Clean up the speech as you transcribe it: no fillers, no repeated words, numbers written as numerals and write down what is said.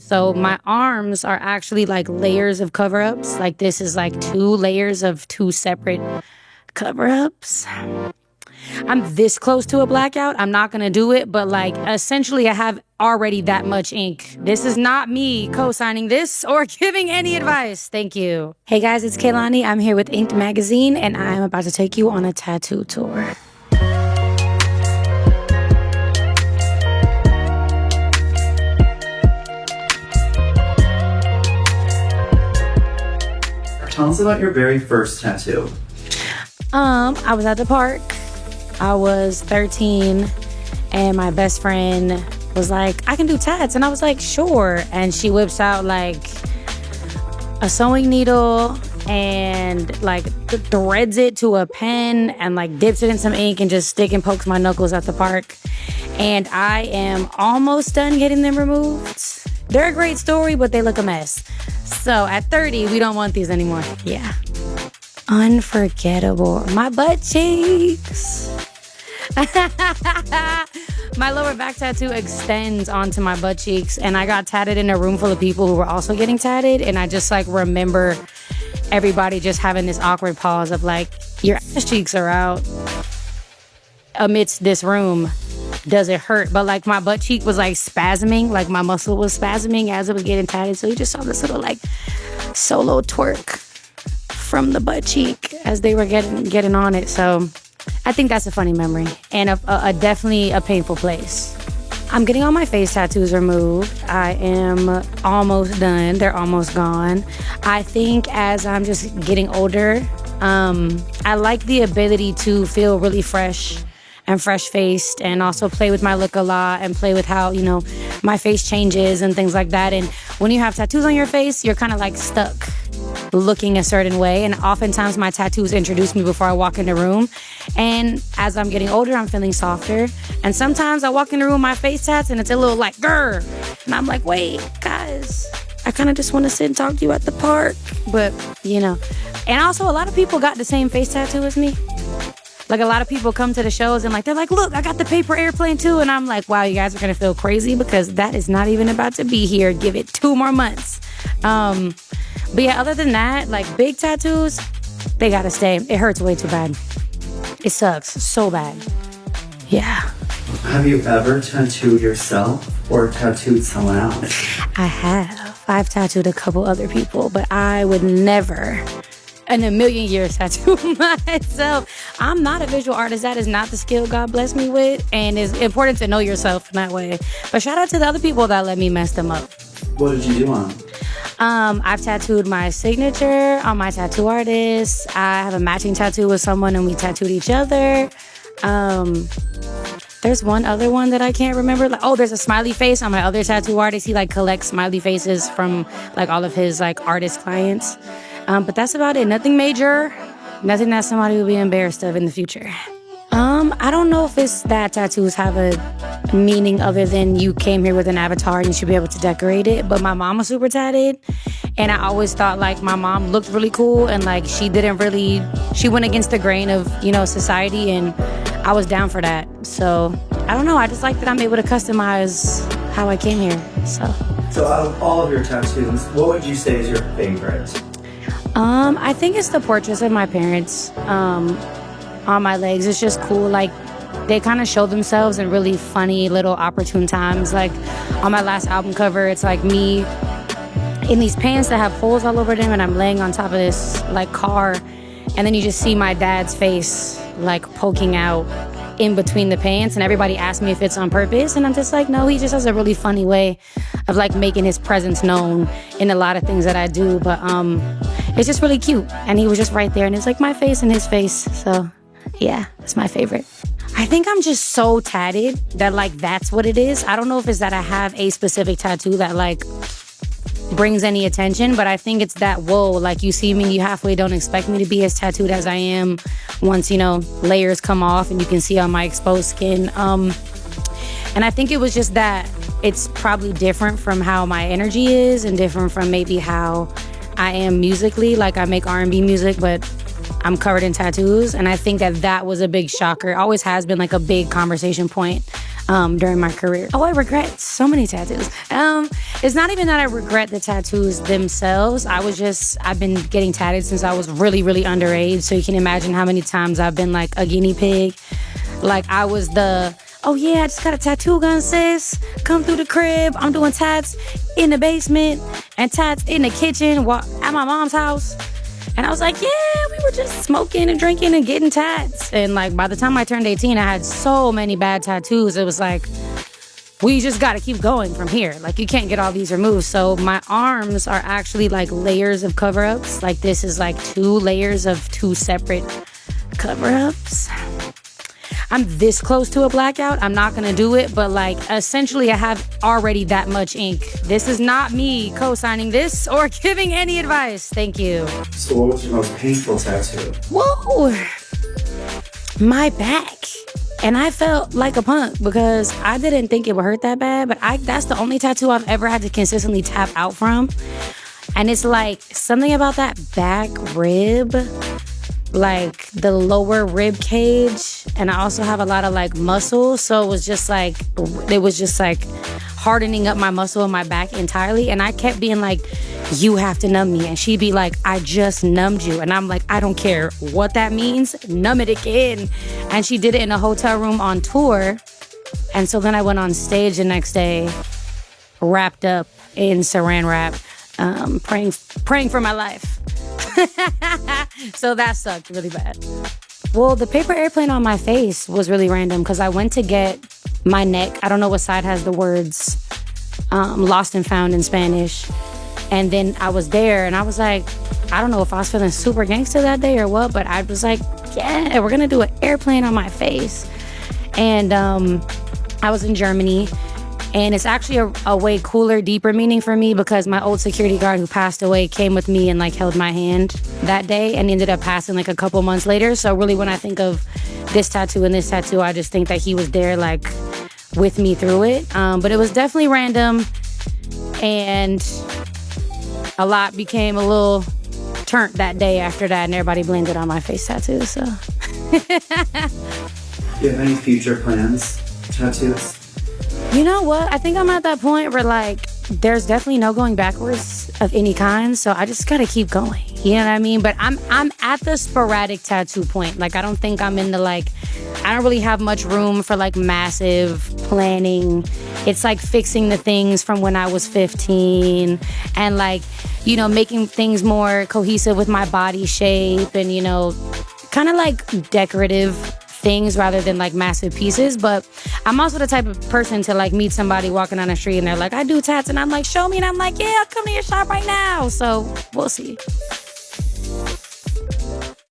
So my arms are actually like layers of cover-ups. Like this is like 2 layers of 2 separate cover-ups. I'm this close to a blackout. I'm not gonna do it, but like essentially I have already that much ink. This is not me co-signing this or giving any advice. Thank you. Hey guys, it's Kaylani. I'm here with Inked Magazine and I'm about to take you on a tattoo tour. Tell us about your very first tattoo. I was at the park. I was 13 and my best friend was like, I can do tats. And I was like, sure. And she whips out like a sewing needle and like threads it to a pen and like dips it in some ink and just stick and pokes my knuckles at the park. And I am almost done getting them removed. They're a great story, but they look a mess. So at 30, we don't want these anymore. Yeah. Unforgettable. My butt cheeks. My lower back tattoo extends onto my butt cheeks, and I got tatted in a room full of people who were also getting tatted, and I just like remember everybody just having this awkward pause of like, your ass cheeks are out amidst this room. Does it hurt? But like my butt cheek was like spasming, like my muscle was spasming as it was getting tatted. So you just saw this little like solo twerk from the butt cheek as they were getting on it. So I think that's a funny memory and a definitely a painful place. I'm getting all my face tattoos removed. I am almost done. They're almost gone. I think as I'm just getting older, I like the ability to feel really fresh and fresh-faced and also play with my look a lot and play with how, you know, my face changes and things like that. And when you have tattoos on your face, you're kind of like stuck looking a certain way. And oftentimes my tattoos introduce me before I walk in the room. And as I'm getting older, I'm feeling softer. And sometimes I walk in the room with my face tats and it's a little like, grr. And I'm like, wait, guys, I kind of just want to sit and talk to you at the park. But, you know, and also a lot of people got the same face tattoo as me. Like a lot of people come to the shows and like, they're like, look, I got the paper airplane too. And I'm like, wow, you guys are going to feel crazy because that is not even about to be here. Give it 2 more months. But yeah, other than that, like big tattoos, they got to stay. It hurts way too bad. It sucks so bad. Yeah. Have you ever tattooed yourself or tattooed someone else? I have. I've tattooed a couple other people, but I would never in a million years tattoo myself. I'm not a visual artist. That is not the skill God blessed me with. And it's important to know yourself in that way. But shout out to the other people that let me mess them up. What did you do on? I've tattooed my signature on my tattoo artist. I have a matching tattoo with someone and we tattooed each other. There's one other one that I can't remember. Like, oh, there's a smiley face on my other tattoo artist. He like collects smiley faces from like all of his like artist clients. But that's about it. Nothing major. Nothing that somebody will be embarrassed of in the future. I don't know if it's that tattoos have a meaning other than you came here with an avatar and you should be able to decorate it. But my mom was super tatted. And I always thought like my mom looked really cool and like she went against the grain of, you know, society. And I was down for that. So I don't know. I just like that I'm able to customize how I came here. So out of all of your tattoos, what would you say is your favorite? I think it's the portraits of my parents on my legs. It's just cool. Like they kind of show themselves in really funny little opportune times. Like on my last album cover, it's like me in these pants that have holes all over them and I'm laying on top of this like car. And then you just see my dad's face like poking out in between the pants. And everybody asks me if it's on purpose. And I'm just like, no, he just has a really funny way of like making his presence known in a lot of things that I do. But it's just really cute. And he was just right there. And it's like my face and his face. So yeah, it's my favorite. I think I'm just so tatted that like that's what it is. I don't know if it's that I have a specific tattoo that like brings any attention, but I think it's that, whoa, like you see me, you halfway don't expect me to be as tattooed as I am once, you know, layers come off and you can see on my exposed skin. And I think it was just that it's probably different from how my energy is and different from maybe how I am musically. Like I make R&B music, but I'm covered in tattoos. And I think that was a big shocker. It always has been like a big conversation point during my career. Oh, I regret so many tattoos. It's not even that I regret the tattoos themselves. I've been getting tatted since I was really, really underage. So you can imagine how many times I've been like a guinea pig. Like I was oh yeah, I just got a tattoo gun, sis. Come through the crib. I'm doing tats in the basement and tats in the kitchen at my mom's house. And I was like, yeah, we were just smoking and drinking and getting tats. And like by the time I turned 18, I had so many bad tattoos. It was like, we just got to keep going from here. Like you can't get all these removed. So my arms are actually like layers of cover-ups. Like this is like 2 layers of 2 separate cover-ups. I'm this close to a blackout. I'm not going to do it. But like essentially I have already that much ink. This is not me co-signing this or giving any advice. Thank you. So what was your most painful tattoo? Whoa. My back. And I felt like a punk because I didn't think it would hurt that bad. But that's the only tattoo I've ever had to consistently tap out from. And it's like something about that back rib, like the lower rib cage, and I also have a lot of like muscle, so it was just like hardening up my muscle in my back entirely. And I kept being like, you have to numb me, and she'd be like, I just numbed you. And I'm like, I don't care what that means, numb it again. And she did it in a hotel room on tour. And so then I went on stage the next day wrapped up in saran wrap, praying for my life. So that sucked really bad. Well, the paper airplane on my face was really random because I went to get my neck. I don't know what side has the words lost and found in Spanish. And then I was there and I was like, I don't know if I was feeling super gangster that day or what, but I was like, yeah, we're going to do an airplane on my face. And I was in Germany. And it's actually a way cooler, deeper meaning for me because my old security guard who passed away came with me and like held my hand that day and ended up passing like a couple months later. So really when I think of this tattoo and this tattoo, I just think that he was there like with me through it. But it was definitely random and a lot became a little turnt that day after that and everybody blamed it on my face tattoo. So. Do you have any future plans, tattoos? You know what? I think I'm at that point where like there's definitely no going backwards of any kind. So I just gotta keep going. You know what I mean? But I'm at the sporadic tattoo point. Like I don't think I'm in the like I don't really have much room for like massive planning. It's like fixing the things from when I was 15 and like, you know, making things more cohesive with my body shape and, you know, kind of like decorative things rather than like massive pieces. But I'm also the type of person to like meet somebody walking down the street and they're like, I do tats, and I'm like, show me, and I'm like, yeah, I'll come to your shop right now. So we'll see.